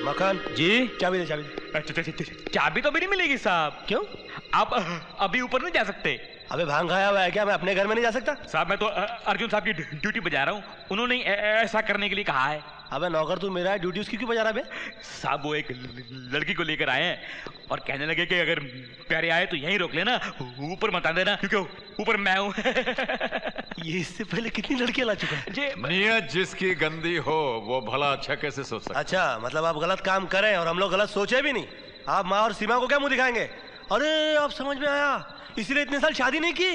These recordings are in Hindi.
मकान जी चाबी दे, चाबी दे। चाबी तो भी नहीं मिलेगी साहब। क्यों? आप अभी ऊपर नहीं जा सकते। अबे भांग खाया हुआ है क्या? मैं अपने घर में नहीं जा सकता? साहब मैं तो अर्जुन साहब की ड्यूटी पे जा रहा हूँ, उन्होंने ऐसा करने के लिए कहा है। अबे नौकर तू मेरा है, ड्यूटी उसकी क्यों बजा रहा है? साहब वो एक लड़की को लेकर आए हैं और कहने लगे कि अगर प्यारे आए तो यहीं रोक लेना, ऊपर मत देना क्योंकि ऊपर मैं हूँ। ये इससे पहले कितनी लड़कियां ला चुका है? नियत जिसकी गंदी हो वो भला अच्छा कैसे सोच सकता? अच्छा, मतलब आप गलत काम करें और हम लोग गलत सोचे भी नहीं। आप माँ और सीमा को क्या मुंह दिखाएंगे? अरे अब समझ में आया, इसीलिए इतने साल शादी नहीं की।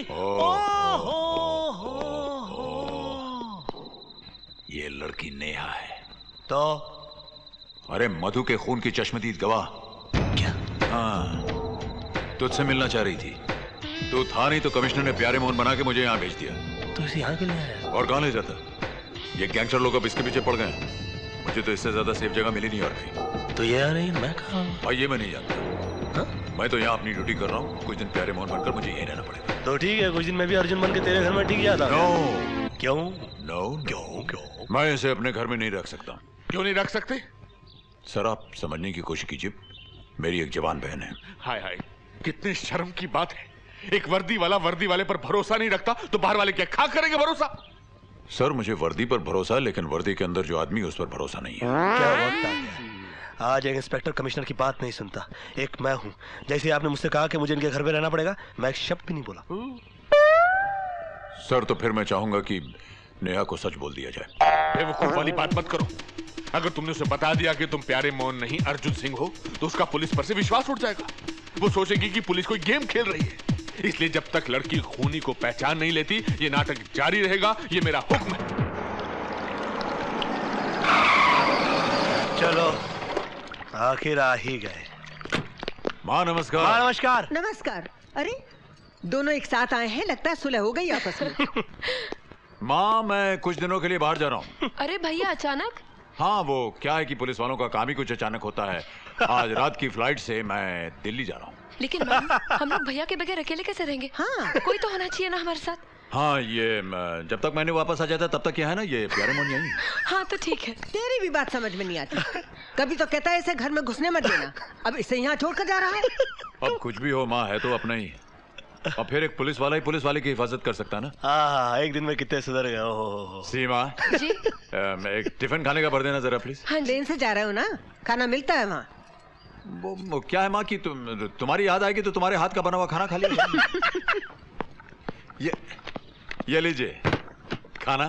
ये लड़की नेहा है तो? अरे मधु के खून की चश्मदीद गवाह। क्या? हाँ, तुझसे मिलना चाह रही थी। तू था नहीं तो कमिश्नर ने प्यारे मोहन बना के मुझे यहाँ भेज दिया। तो इसे यहाँ क्यों ले आया? और कहाँ ले जाता? ये गैंगस्टर लोग अब इसके पीछे पड़ गए हैं। मुझे तो इससे ज्यादा सेफ जगह मिली नहीं और कहीं। तो ये आ रही, मैं कहाँ? भाई ये मैं नहीं जानता। मैं तो यहाँ अपनी ड्यूटी कर रहा हूँ, कुछ दिन प्यारे मोहन बनकर मुझे यहीं रहना पड़ेगा। तो ठीक है, कुछ दिन मैं भी अर्जुन बन के तेरे घर में टिक गया था। नो। क्यों? नो क्यों? मैं इसे अपने घर में नहीं रख सकता। क्यों नहीं रख सकते? सर आप समझने की कोशिश कीजिए, मेरी एक जवान बहन है। हाय हाय, कितने शर्म की बात है। एक वर्दी वाला वर्दी वाले पर भरोसा नहीं रखता तो बाहर वाले क्या खा करेंगे भरोसा? सर मुझे वर्दी पर भरोसा है, लेकिन वर्दी के अंदर जो आदमी है उस पर भरोसा नहीं है। क्या वक्त आ गया। आज एक इंस्पेक्टर कमिश्नर की बात नहीं सुनता, एक मैं हूँ। जैसे आपने मुझसे कहा कि मुझे इनके घर में रहना पड़ेगा, मैं एक शब्द भी नहीं बोला। सर तो फिर मैं चाहूंगा कि नेहा को सच बोल दिया जाए। बेवकूफ वाली बात मत करो। अगर तुमने उसे बता दिया कि तुम प्यारे मोहन नहीं अर्जुन सिंह हो तो उसका पुलिस पर से विश्वास उठ जाएगा। वो सोचेगी कि पुलिस कोई गेम खेल रही है। इसलिए जब तक लड़की खूनी को पहचान नहीं लेती ये नाटक जारी रहेगा, ये मेरा हुक्म है। चलो आखिर आ ही गए। माँ नमस्कार। माँ नमस्कार। नमस्कार। अरे दोनों एक साथ आए हैं, लगता है सुलह हो गई आपस में। माँ मैं कुछ दिनों के लिए बाहर जा रहा हूँ। अरे भैया अचानक? हाँ वो क्या है कि पुलिस वालों का काम ही कुछ अचानक होता है। आज रात की फ्लाइट से मैं दिल्ली जा रहा हूँ। लेकिन मैम हम लोग भैया के बगैर अकेले कैसे रहेंगे? हाँ कोई तो होना चाहिए ना हमारे साथ। हाँ ये जब तक मैंने वापस आ जाता तब तक क्या है ना, ये प्यारे मोहन यहीं। हाँ तो ठीक है। तेरी भी बात समझ में नहीं आती। कभी तो कहता है इसे घर में घुसने मत देना, अब इसे यहाँ छोड़कर जा रहा है। अब कुछ भी हो माँ है तो अपना ही, और फिर एक पुलिस वाला ही पुलिस वाले की हिफाजत कर सकता है ना। हाँ एक दिन में कितने सुधर गए। ओहो सीमा जी एक टिफिन खाने का भर देना जरा प्लीज। हाँ ट्रेन से जा रहे हो ना, खाना मिलता है वहाँ। वो क्या है माँ कि तुम्हारी याद आएगी तो तुम्हारे हाथ का बना हुआ खाना खा लिया। ये लीजिए खाना।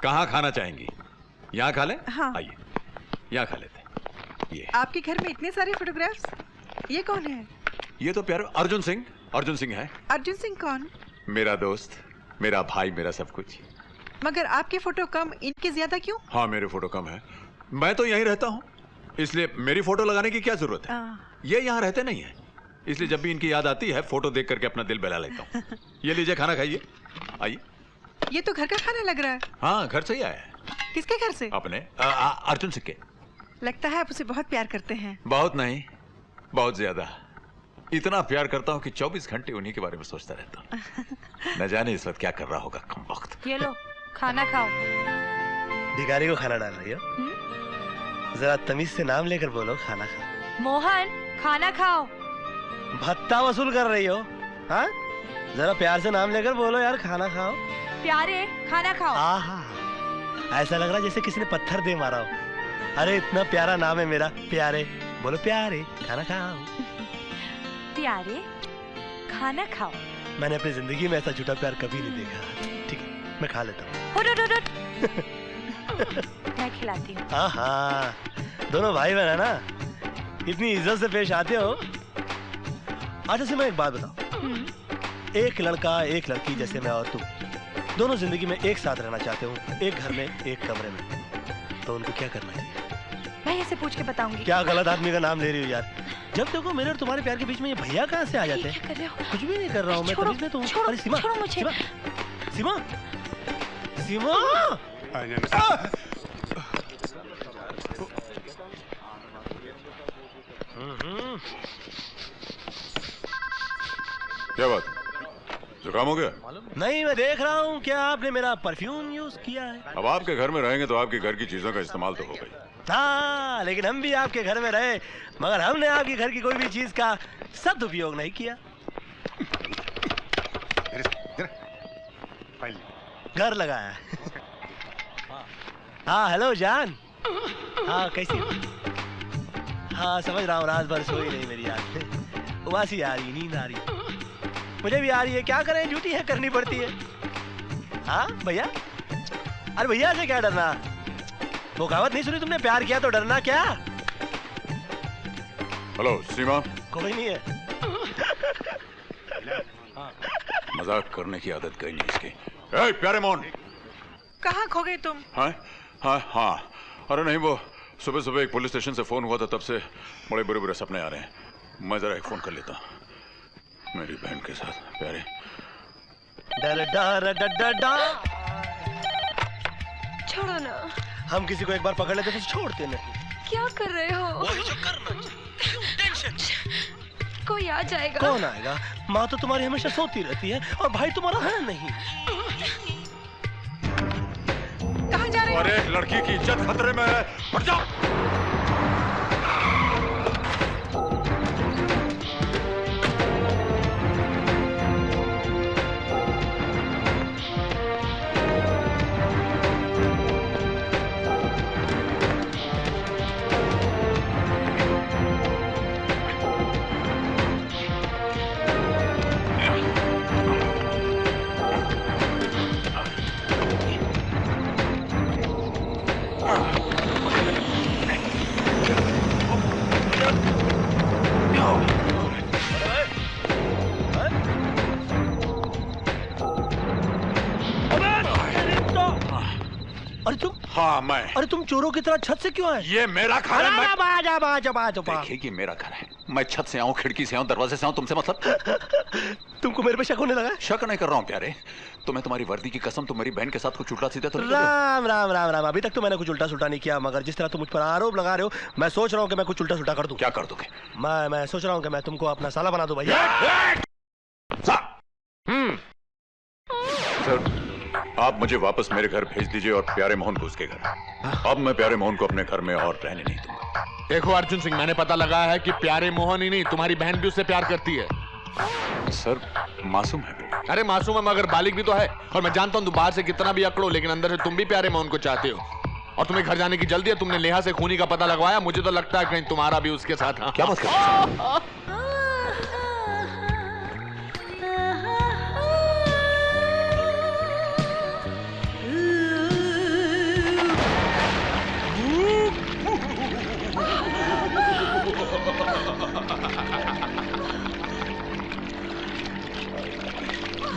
कहाँ खाना चाहेंगी? यहाँ खा ले। हाँ। आइए यहाँ खा लेते। ये आपके घर में इतने सारे फोटोग्राफ्स, ये कौन है? ये तो प्यारे अर्जुन सिंह है। अर्जुन सिंह कौन? मेरा दोस्त, मेरा भाई, मेरा सब कुछ। मगर आपके फोटो कम, इनके ज्यादा क्यों? हाँ मेरे फोटो कम है, मैं तो यहीं रहता हूँ इसलिए मेरी फोटो लगाने की क्या जरूरत है। ये यहाँ रहते नहीं है इसलिए जब भी इनकी याद आती है फोटो देख करके अपना दिल बहला लेता हूँ। ये लीजिए खाना खाइए। आइए। ये तो घर का खाना लग रहा है। हाँ घर से ही आया है। किसके घर से? अपने अर्जुन सिंह के। लगता है आप उसे बहुत प्यार करते हैं। बहुत नहीं, बहुत ज्यादा। इतना प्यार करता हूँ कि 24 घंटे उन्हीं के बारे में सोचता रहता हूँ। न जाने इस वक्त क्या कर रहा होगा कम वक्त। ये लो खाना खाओ। भिखारी को खाना डाल रही हो? जरा तमीज से नाम लेकर बोलो, खाना खाओ। मोहन खाना खाओ। भत्ता वसूल कर रही हो? हाँ जरा प्यार से नाम लेकर बोलो यार, खाना खाओ। प्यारे खाना खाओ। आहा ऐसा लग रहा जैसे किसी ने पत्थर दे मारा हो। अरे इतना प्यारा नाम है मेरा, प्यारे। बोलो प्यारे खाना खाओ। प्यारे खाना खाओ। मैंने अपनी जिंदगी में ऐसा झूठा प्यार कभी नहीं देखा। ठीक है मैं खा लेता हूँ। मैं खिलाती हूँ। हाँ दोनों भाई बहन है ना, इतनी इज्जत से पेश आते हो। अच्छा से मैं एक बात बताऊं, एक लड़का एक लड़की जैसे मैं और तुम दोनों जिंदगी में एक साथ रहना चाहते हो, एक घर में एक कमरे में, तो उनको क्या करना चाहिए? भैया से पूछ के बताऊंगी। क्या गलत आदमी का नाम ले रही हो यार? जब देखो मेरे और तुम्हारे प्यार के बीच में ये भैया कहाँ से आ जाते हैं? क्या कर रहे हो? कुछ भी नहीं कर रहा हूँ मैं, तमीज में तो हूँ। अरे सीमा, छोड़ो मुझे। सीमा, सीमा, क्या बात, जुकाम हो गया? नहीं मैं देख रहा हूँ क्या आपने मेरा परफ्यूम यूज किया है। अब आपके घर में रहेंगे तो आपके घर की चीजों का इस्तेमाल तो होगा ही। हाँ, लेकिन हम भी आपके घर में रहे, मगर हमने आपके घर की कोई भी चीज का सदुपयोग नहीं किया। घर लगाया। हाँ हेलो जान। हाँ कैसी हो? हाँ समझ रहा हूँ, रात भर सोई नहीं मेरी याद में, उबासी आ रही, नींद आ रही, मुझे भी आ रही है, क्या करें, ड्यूटी है, करनी पड़ती है। हाँ भैया, अरे भैया से क्या डरना, वो कहावत नहीं सुनी तुमने, प्यार किया तो डरना क्या। हेलो सीमा। कोई नहीं है। मजाक करने की आदत कहीं नहीं इसकी। ए, प्यारे मोहन, कहाँ खो गए तुम? हाँ हाँ हाँ, अरे नहीं, वो सुबह सुबह एक पुलिस स्टेशन से फोन हुआ था, तब से बड़े बुरे बुरे सपने आ रहे हैं। मैं जरा एक फोन कर लेता मेरी बहन के साथ। प्यारे डर डर डर डर डर। छोड़ो ना। हम किसी को एक बार पकड़ लेते तो छोड़ते नहीं। क्या कर रहे हो? वही जो करना चाहिए। टेंशन। कोई आ जाएगा। कौन आएगा? माँ तो तुम्हारी हमेशा सोती रहती है और भाई तुम्हारा है नहीं। कहाँ जा रहे हो? अरे लड़की की इज्जत खतरे में है, हट जाओ। हाँ मैं। अरे तुम चोरों की तरह छत से क्यों आए? ये मेरा घर है। देखिए ये मेरा घर है, मैं छत से आऊं, खिड़की से आऊं, दरवाजे से आऊं, तुमसे मतलब? तुमको मेरे पे शक होने लगा? शक नहीं कर रहा हूं प्यारे, तुम्हें तुम्हारी वर्दी की कसम, तुम मेरी बहन के साथ कुछ उल्टा सीधा तो नहीं? राम राम राम राम, अभी तक तो मैंने कुछ उल्टा सुल्टा नहीं किया, मगर जिस तरह तुम मुझ पर आरोप लगा रहे हो, मैं सोच रहा हूँ कि मैं कुछ उल्टा सुल्टा कर दूं। क्या कर दोगे? मैं सोच रहा हूँ कि मैं तुमको अपना साला बना दूं भैया। सर आप मुझे वापस मेरे घर भेज दीजिए और प्यारे मोहन को उसके घर। अब मैं प्यारे मोहन को अपने घर में और रहने नहीं दूंगा। देखो अर्जुन सिंह, मैंने पता लगाया है कि प्यारे मोहन ही नहीं, तुम्हारी बहन भी उससे प्यार करती है। सर मासूम है वो। अरे मासूम है मगर बालिग भी तो है, और मैं जानता हूँ तुम बाहर से कितना भी अकड़ो, लेकिन अंदर से तुम भी प्यारे मोहन को चाहते हो, और तुम्हें घर जाने की जल्दी है। तुमने नेहा से खूनी का पता लगवाया, मुझे तो लगता है कहीं तुम्हारा भी उसके साथ। क्या बात कर रहे हो?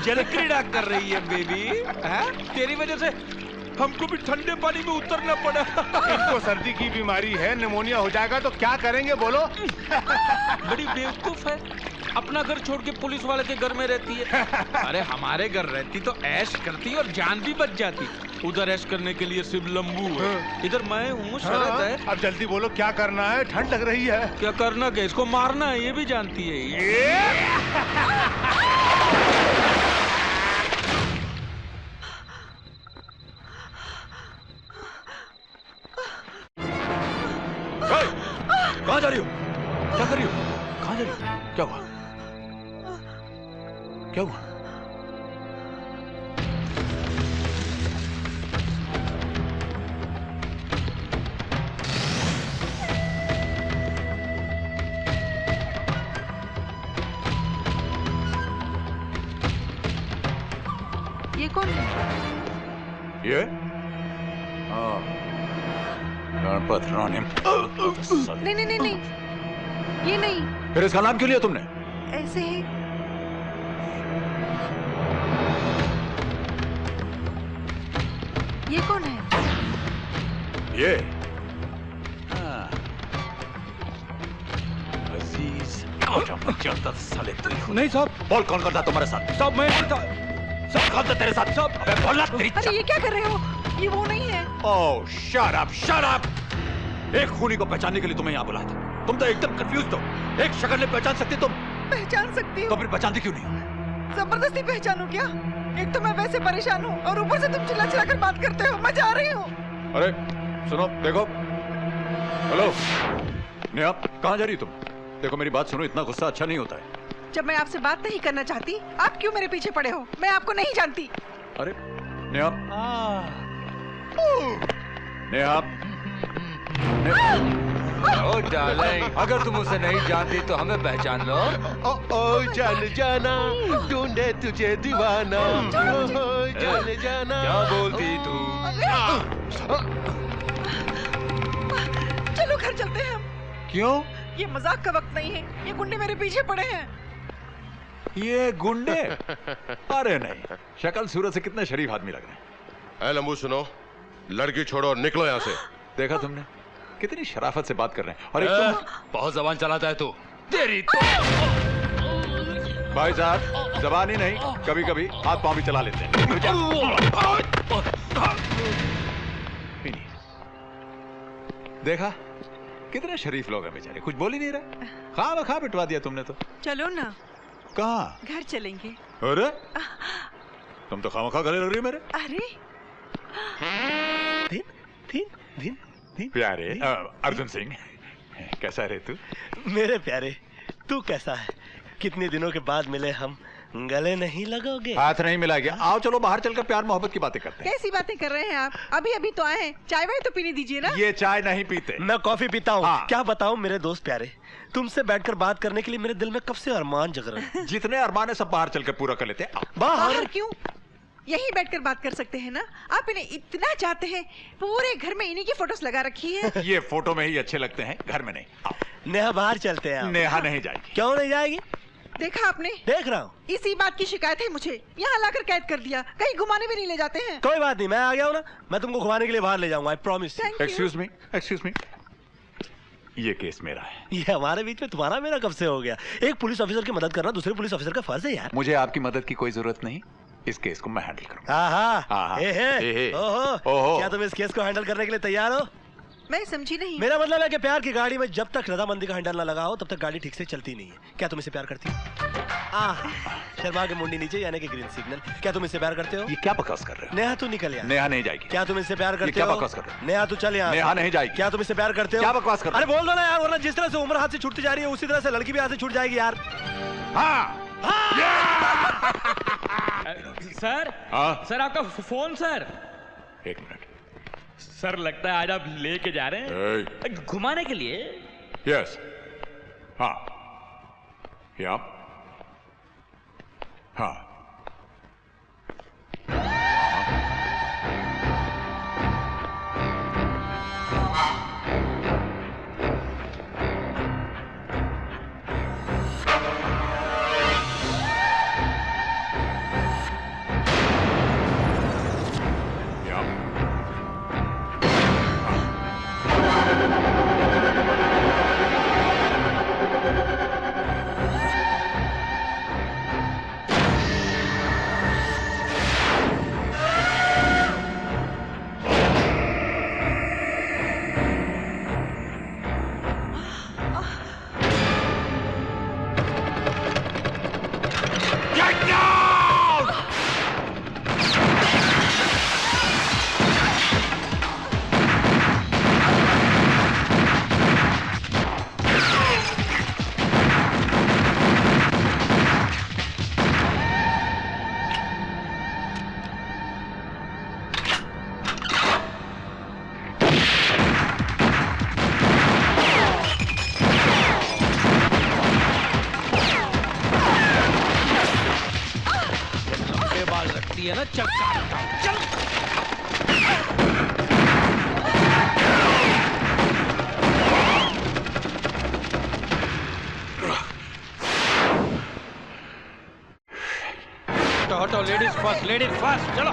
जल क्रीड़ा कर रही है बेबी, तेरी वजह से हमको भी ठंडे पानी में उतरना पड़ा। इनको सर्दी की बीमारी है, निमोनिया हो जाएगा तो क्या करेंगे बोलो? बड़ी बेवकूफ है, अपना घर छोड़ के पुलिस वाले के घर में रहती है। अरे हमारे घर रहती तो ऐश करती और जान भी बच जाती। उधर ऐश करने के लिए सिर्फ लंबू है, इधर मैं हूँ, शरत है। अब जल्दी बोलो क्या करना है, ठंड लग रही है। क्या करना, क्या इसको मारना है, ये भी जानती है ये। कहाँ जा रही हो? क्या कर रही हो? कहाँ जा रही हो? क्या हुआ? क्या हुआ? ये कौन है? ये? हाँ, गणपत रानी। नहीं नहीं नहीं नहीं, ये नहीं। फिर इसका नाम क्यों लिया तुमने? ऐसे ही। ये कौन है? ये? हाँ। अजीज। साले तू। नहीं साहब। बोल कौन करता तुम्हारे साथ? साहब मैं नहीं था। सब कौन था तेरे साथ? साहब। अबे बोलना तेरी। अरे ये क्या कर रहे हो? ये वो नहीं है। ओह शट अप, शट अप। एक खूनी को पहचानने के लिए तुम्हें यहाँ बुलाया था, तुम तो एकदम कंफ्यूज हो। एक शक्ल नहीं पहचान सकती तुम? पहचान सकती तो हूँ। फिर पहचानती क्यों नहीं? जबरदस्ती पहचानू क्या? एक तो मैं वैसे परेशान हूँ और ऊपर से तुम चिल्ला चिल्ला कर बात करते हो। मैं जा रही हूँ। अरे सुनो, देखो हेलो नेहा, कहाँ जा रही तुम? देखो मेरी बात सुनो, इतना गुस्सा अच्छा नहीं होता है। जब मैं आपसे बात नहीं करना चाहती, आप क्यों मेरे पीछे पड़े हो? मैं आपको नहीं जानती। अरे नेहा, नेहा, ओ डार्लिंग, अगर तुम उसे नहीं जानती तो हमें पहचान लो। ओ जान जाना, ढूंढे तुझे दीवाना। ओ जान जाना। क्या बोलती तू? चलो घर चलते हैं हम। क्यों? ये मजाक का वक्त नहीं है, ये गुंडे मेरे पीछे पड़े हैं। ये गुंडे? अरे नहीं, शक्ल सूरत से कितने शरीफ आदमी लग रहे हैं। ए लंबू सुनो, लड़की छोड़ो और निकलो यहाँ से। देखा तुमने कितनी शराफत से बात कर रहे हैं। और एक तुम बहुत जबान चलाता है तू। तेरी तो भाई साहब, जबान ही नहीं, कभी कभी हाथ पांव भी चला लेते हैं। देखा कितने शरीफ लोग हैं बेचारे, कुछ बोल ही नहीं रहे। खा बिठवा दिया तुमने तो। चलो ना, कहाँ? घर चलेंगे। अरे तुम तो खामखा गले लग रही हो मेरे। अरे दिन दिन दिन दिन प्यारे अर्जुन सिंह, कैसा है तू? मेरे प्यारे, तू कैसा है? कितने दिनों के बाद मिले हम, गले नहीं लगोगे? हाथ नहीं मिलाएगा। आओ चलो बाहर चलकर प्यार मोहब्बत की बातें करते हैं। कैसी बातें कर रहे हैं आप? अभी अभी तो आए हैं, चाय वाय तो पीने दीजिए ना। ये चाय नहीं पीते। मैं कॉफी पीता हूँ। हाँ। क्या बताऊँ मेरे दोस्त प्यारे, तुमसे बैठकर बात करने के लिए मेरे दिल में कब से अरमान जग रहे हैं। जितने अरमान है सब बाहर चलकर पूरा कर लेते हैं। बाहर क्यों? यहीं बैठकर बात कर सकते हैं ना। आप इन्हें इतना चाहते हैं, पूरे घर में इन्हीं की फोटोज लगा रखी है। ये फोटो में ही अच्छे लगते हैं, घर में नहीं। आओ। नेहा बाहर चलते हैं। नेहा नहीं जाएगी। क्यों नहीं जाएगी? देखा आपने? देख रहा हूँ। इसी बात की शिकायत है मुझे, यहाँ लाकर कैद कर दिया, कहीं घुमाने भी नहीं ले जाते हैं। कोई बात नहीं, मैं आ गया हूँ ना, मैं तुमको घुमाने के लिए बाहर ले जाऊंगा, आई प्रॉमिस। एक्सक्यूज मी, ये केस मेरा है। ये हमारे बीच में तुम्हारा मेरा कब से हो गया? एक पुलिस ऑफिसर की मदद करना दूसरे पुलिस ऑफिसर का फर्ज है यार। मुझे आपकी मदद की कोई जरूरत नहीं, इस केस को मैं हैंडल करूंगा। आहा, ओहो, क्या तुम इस केस को हैंडल करने के लिए तैयार हो? मैं समझी नहीं। मेरा मतलब है कि प्यार की गाड़ी में जब तक रजामंदी का हैंडल न लगाओ तब तक गाड़ी ठीक से चलती नहीं है। क्या तुम इससे प्यार करती हो? शर्मा के मुंडी नीचे यानी कि ग्रीन सिग्नल। क्या तुम इससे प्यार करते हो? ये क्या बकवास कर रहे हो? नेहा तू निकल यार। नेहा नहीं जाएगी। क्या तुम इससे प्यार करते हो? क्या बकवास कर रहे हो? नेहा तू चल यार। नेहा नहीं जाएगी। क्या तुम इससे प्यार करते हो? क्या बकवास कर रहे हो? अरे बोल दो ना यार, वरना जिस तरह से उम्र हाथ से छूटती जा रही है उसी तरह से लड़की भी हाथ से छूट जाएगी यार। सर, सर आपका फोन सर। एक मिनट सर, लगता है आज आप लेके जा रहे हैं घुमाने के लिए। यस, हाँ, या, हाँ। है ना, चल चल। हटो, लेडीज फर्स्ट, चलो।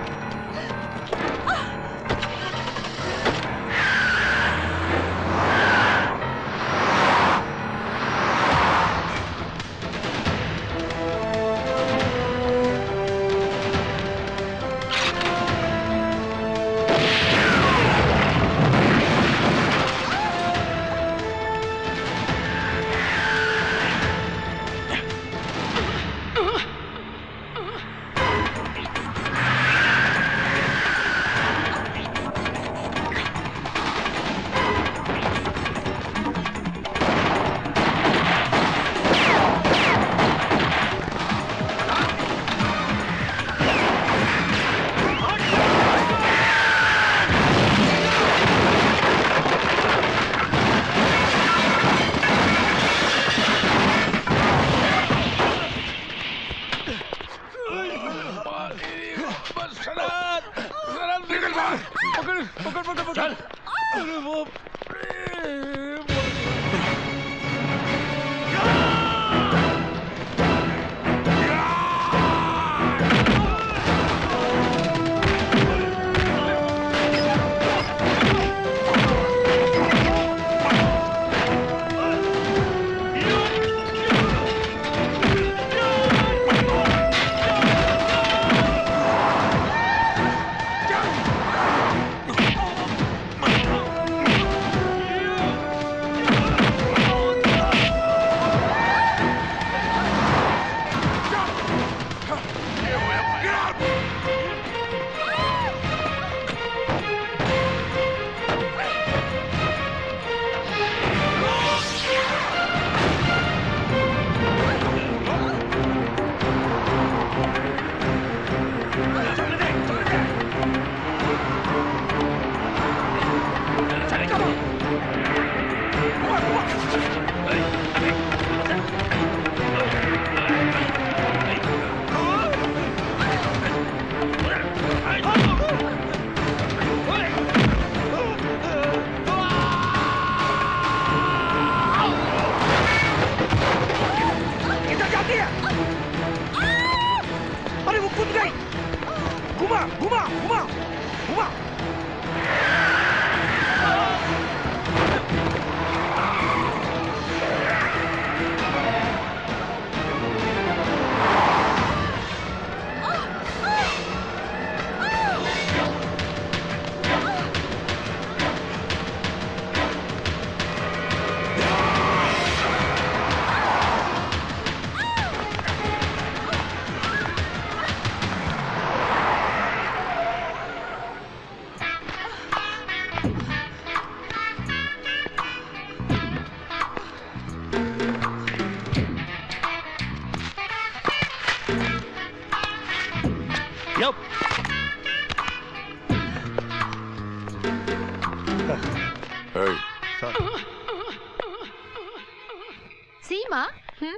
सीमा,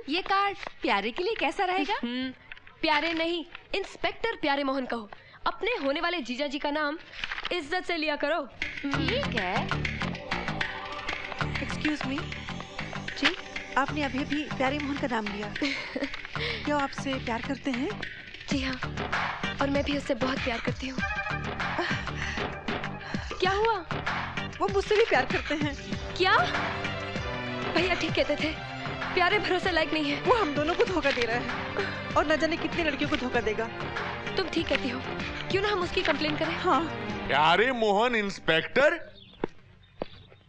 ये कार्ड प्यारे के लिए कैसा रहेगा? प्यारे नहीं, इंस्पेक्टर प्यारे मोहन कहो। अपने होने वाले जीजा जी का नाम इज्जत से लिया करो। ठीक है। एक्सक्यूज मी जी, आपने अभी अभी प्यारे मोहन का नाम लिया। क्या वो आपसे प्यार करते हैं? जी हाँ, और मैं भी उससे बहुत प्यार करती हूँ। क्या हुआ? वो मुझसे भी प्यार करते हैं। क्या? भैया ठीक कहते थे, प्यारे भरोसे लायक नहीं है। वो हम दोनों को धोखा दे रहा है और न जाने कितनी लड़कियों को धोखा देगा। तुम ठीक कहती हो, क्यों ना हम उसकी कंप्लेन करें? हाँ। प्यारे मोहन इंस्पेक्टर,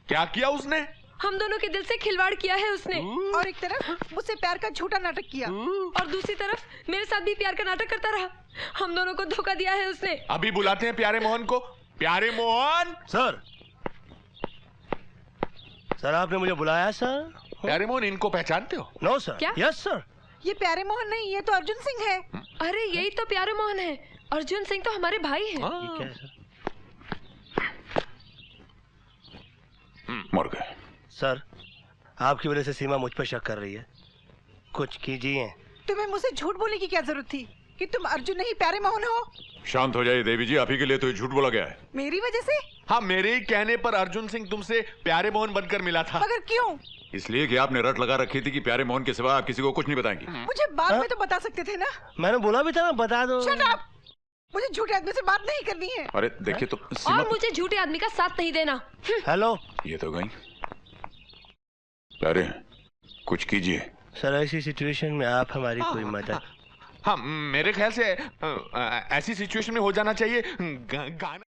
क्या किया उसने? हम दोनों के दिल से खिलवाड़ किया है उसने। और एक तरफ मुझसे प्यार का झूठा नाटक किया और दूसरी तरफ मेरे साथ भी प्यार का नाटक करता रहा। हम दोनों को धोखा दिया है उसने। अभी बुलाते हैं प्यारे मोहन को। प्यारे मोहन। सर, सर आपने मुझे बुलाया सर? प्यारे मोहन, इनको पहचानते हो? No sir. क्या? Yes sir. ये प्यारे मोहन नहीं, ये तो अर्जुन सिंह है। अरे यही तो प्यारे मोहन है। अर्जुन सिंह तो हमारे भाई हैं। ये क्या है सर? मर गए। सर, आपकी वजह से सीमा मुझ पर शक कर रही है, कुछ कीजिए। तुम्हें मुझसे झूठ बोलने की क्या जरूरत थी कि तुम अर्जुन नहीं प्यारे मोहन हो? शांत हो जाइए देवी जी, आप ही के लिए तो ये झूठ बोला गया है। मेरी वजह से? हाँ, मेरे ही कहने पर अर्जुन सिंह तुमसे प्यारे मोहन बनकर मिला था। मगर क्यों? इसलिए कि आपने रट लगा रखी थी कि प्यारे मोहन के सिवा आप किसी को कुछ नहीं बताएंगी। मुझे बाद में तो बता सकते थे ना। मैंने बोला भी था ना, बता दो। Shut up! मुझे झूठे आदमी से बात नहीं करनी है। अरे देखिए तो और मुझे झूठे आदमी का साथ नहीं देना। हेलो, ये तो गई। प्यारे, कुछ कीजिए। सर ऐसी सिचुएशन में आप हमारी कोई मदद। हाँ, मेरे ख्याल से ऐसी सिचुएशन में हो जाना चाहिए गाना।